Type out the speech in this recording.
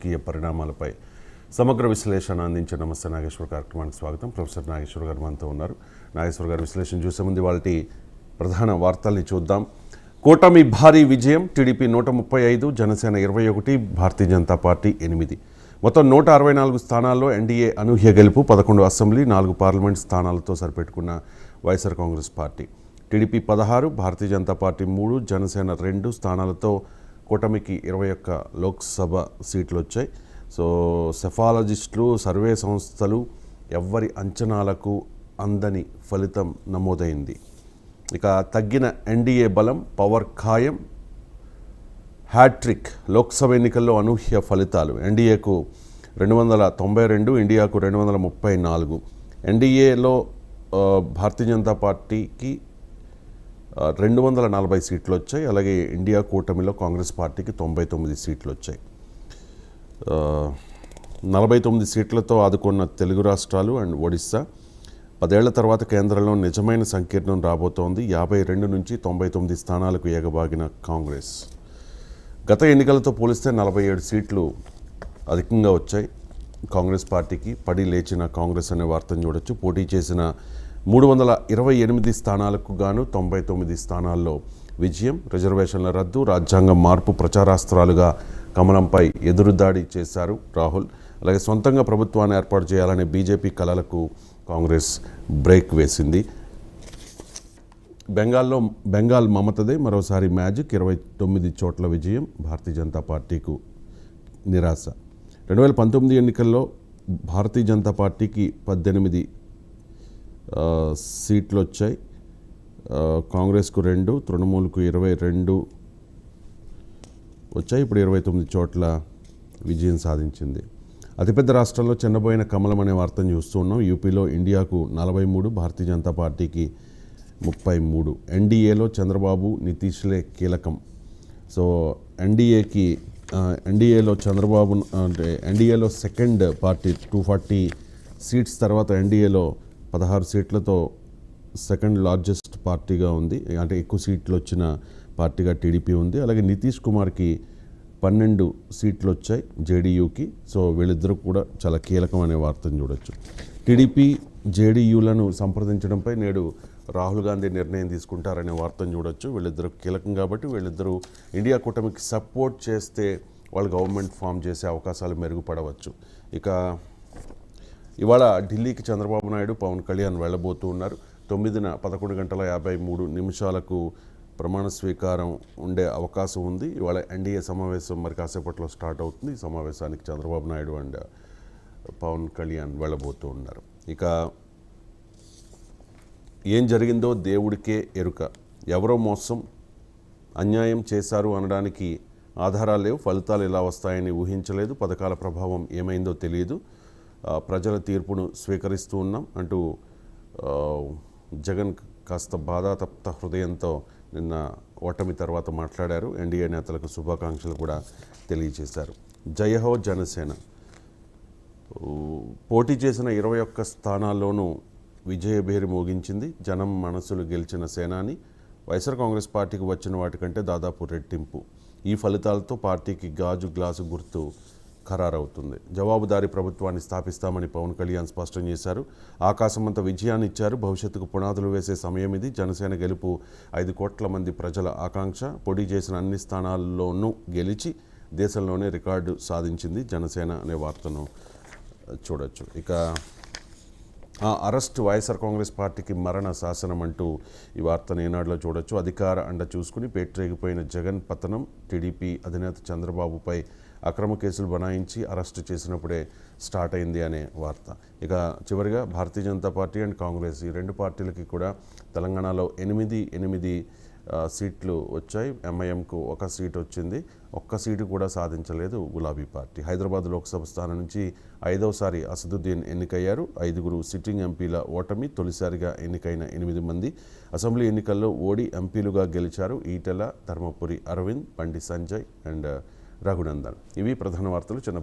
రాజకీయ పరిణామాలపై సమగ్ర విశ్లేషణ అందించే నమస్తే నాగేశ్వర్ కార్యక్రమానికి స్వాగతం. ప్రొఫెసర్ నాగేశ్వర్ గారు మనతో ఉన్నారు. నాగేశ్వర్ గారు విశ్లేషణ చూసే ముందు వాళ్ళ ప్రధాన వార్తల్ని చూద్దాం. కూటమి భారీ విజయం. TDP 135, Janasena 21, Bharatiya Janata party 8. మొత్తం 164 స్థానాల్లో ఎన్డీఏ అనూహ్య గెలుపు. 11 assembly, 4 parliament స్థానాలతో సరిపెట్టుకున్న YSR Congress party. TDP 16, Bharatiya Janata party 3, Janasena 2 స్థానాలతో కూటమికి 21 లోక్సభ సీట్లు వచ్చాయి. సో సెఫాలజిస్టులు, సర్వే సంస్థలు ఎవ్వరి అంచనాలకు అందని ఫలితం నమోదైంది. ఇక తగ్గిన ఎన్డీఏ బలం, పవర్ ఖాయం, హ్యాట్రిక్. లోక్సభ ఎన్నికల్లో అనూహ్య ఫలితాలు. ఎన్డీఏకు 292, ఇండియాకు 234. ఎన్డీఏలో భారతీయ జనతా పార్టీకి 240 సీట్లు వచ్చాయి. అలాగే ఇండియా కూటమిలో కాంగ్రెస్ పార్టీకి 99 సీట్లు వచ్చాయి. 49 సీట్లతో ఆదుకున్న తెలుగు రాష్ట్రాలు అండ్ ఒడిస్సా. 10 ఏళ్ల తర్వాత కేంద్రంలో నిజమైన సంకీర్ణం రాబోతోంది. 52 నుంచి 99 స్థానాలకు ఎగబాగిన కాంగ్రెస్. గత ఎన్నికలతో పోలిస్తే 47 సీట్లు అధికంగా వచ్చాయి కాంగ్రెస్ పార్టీకి. పడి లేచిన కాంగ్రెస్ అనే వార్తను చూడొచ్చు. పోటీ చేసిన 328 స్థానాలకు గాను 99 స్థానాల్లో విజయం. రిజర్వేషన్ల రద్దు, రాజ్యాంగం మార్పు ప్రచారాస్త్రాలుగా కమలంపై ఎదురుదాడి చేశారు రాహుల్. అలాగే సొంతంగా ప్రభుత్వాన్ని ఏర్పాటు చేయాలనే బీజేపీ కలలకు కాంగ్రెస్ బ్రేక్ వేసింది. బెంగాల్ మమతదే మరోసారి మ్యాజిక్. 29 చోట్ల విజయం. భారతీయ జనతా పార్టీకు నిరాశ. 2019 ఎన్నికల్లో భారతీయ జనతా పార్టీకి 18 సీట్లు వచ్చాయి. కాంగ్రెస్కు 2, తృణమూల్కు 22 వచ్చాయి. ఇప్పుడు 29 చోట్ల విజయం సాధించింది. అతిపెద్ద రాష్ట్రంలో చిన్నబోయిన కమలం అనే వార్తను చూస్తూ ఉన్నాం. యూపీలో ఇండియాకు 43, భారతీయ జనతా పార్టీకి 33. ఎన్డీఏలో చంద్రబాబు, నితీష్లే కీలకం. సో ఎన్డీఏలో చంద్రబాబు అంటే ఎన్డీఏలో సెకండ్ పార్టీ. 240 సీట్స్ తర్వాత ఎన్డీఏలో 16 సీట్లతో సెకండ్ లార్జెస్ట్ పార్టీగా ఉంది. అంటే ఎక్కువ సీట్లు వచ్చిన పార్టీగా టీడీపీ ఉంది. అలాగే నితీష్ కుమార్కి 12 సీట్లు వచ్చాయి జేడీయూకి. సో వీళ్ళిద్దరూ కూడా చాలా కీలకం అనే వార్తను చూడొచ్చు. టీడీపీ జేడీయూలను సంప్రదించడంపై నేడు రాహుల్ గాంధీ నిర్ణయం తీసుకుంటారనే వార్తను చూడొచ్చు. వీళ్ళిద్దరూ కీలకం కాబట్టి వీళ్ళిద్దరూ ఇండియా కూటమికి సపోర్ట్ చేస్తే వాళ్ళు గవర్నమెంట్ ఫామ్ చేసే అవకాశాలు మెరుగుపడవచ్చు. ఇక ఇవాళ ఢిల్లీకి చంద్రబాబు నాయుడు, పవన్ కళ్యాణ్ వెళ్ళబోతూ ఉన్నారు. 9న 11:50 ప్రమాణ స్వీకారం ఉండే అవకాశం ఉంది. ఇవాళ ఎన్డీఏ సమావేశం మరి కాసేపట్లో స్టార్ట్ అవుతుంది. ఈ సమావేశానికి చంద్రబాబు నాయుడు అండ్ పవన్ కళ్యాణ్ వెళ్ళబోతూ ఉన్నారు. ఇక ఏం జరిగిందో దేవుడికే ఎరుక. ఎవరో మోసం, అన్యాయం చేశారు అనడానికి ఆధారాలు లేవు. ఫలితాలు ఎలా వస్తాయని ఊహించలేదు. పథకాల ప్రభావం ఏమైందో తెలియదు. ప్రజల తీర్పును స్వీకరిస్తూ ఉన్నాం అంటూ జగన్ కాస్త బాధాతప్త హృదయంతో నిన్న ఓటమి తర్వాత మాట్లాడారు. ఎన్డీఏ నేతలకు శుభాకాంక్షలు కూడా తెలియజేశారు. జయహో జనసేన. పోటీ చేసిన 21 స్థానాల్లోనూ విజయభేరి మోగించింది. జనం మనసులు గెలిచిన సేనాని. వైఎస్ఆర్ కాంగ్రెస్ పార్టీకి వచ్చిన వాటికంటే దాదాపు రెట్టింపు. ఈ ఫలితాలతో పార్టీకి గాజు గ్లాసు గుర్తు ఖరారవుతుంది. జవాబుదారీ ప్రభుత్వాన్ని స్థాపిస్తామని పవన్ కళ్యాణ్ స్పష్టం చేశారు. ఆకాశమంత విజయాన్ని ఇచ్చారు. భవిష్యత్తుకు పునాదులు వేసే సమయం ఇది. జనసేన గెలుపు 5 కోట్ల మంది ప్రజల ఆకాంక్ష. పోటీ చేసిన అన్ని స్థానాల్లోనూ గెలిచి దేశంలోనే రికార్డు సాధించింది జనసేన అనే వార్తను చూడొచ్చు. ఇక అరెస్ట్ వైఎస్ఆర్ కాంగ్రెస్ పార్టీకి మరణ శాసనం అంటూ ఈ వార్తను ఈనాడులో చూడొచ్చు. అధికార అండ చూసుకుని పేట్రేగిపోయిన జగన్ పతనం. టీడీపీ అధినేత చంద్రబాబుపై అక్రమ కేసులు బనాయించి అరెస్టు చేసినప్పుడే స్టార్ట్ అయింది అనే వార్త. ఇక చివరిగా భారతీయ జనతా పార్టీ అండ్ కాంగ్రెస్ ఈ 2 పార్టీలకి కూడా తెలంగాణలో 8 సీట్లు వచ్చాయి. ఎంఐఎంకు 1 సీటు వచ్చింది. 1 సీటు కూడా సాధించలేదు గులాబీ పార్టీ. హైదరాబాద్ లోక్సభ స్థానం నుంచి 5వసారి అసదుద్దీన్ ఎన్నికయ్యారు. 5 సిట్టింగ్ ఎంపీల ఓటమి. తొలిసారిగా ఎన్నికైన 8 మంది అసెంబ్లీ ఎన్నికల్లో ఓడి ఎంపీలుగా గెలిచారు. ఈటెల, ధర్మపురి అరవింద్, బండి సంజయ్ అండ్ రఘునందన్. ఇవి ప్రధాన వార్తలు. చిన్న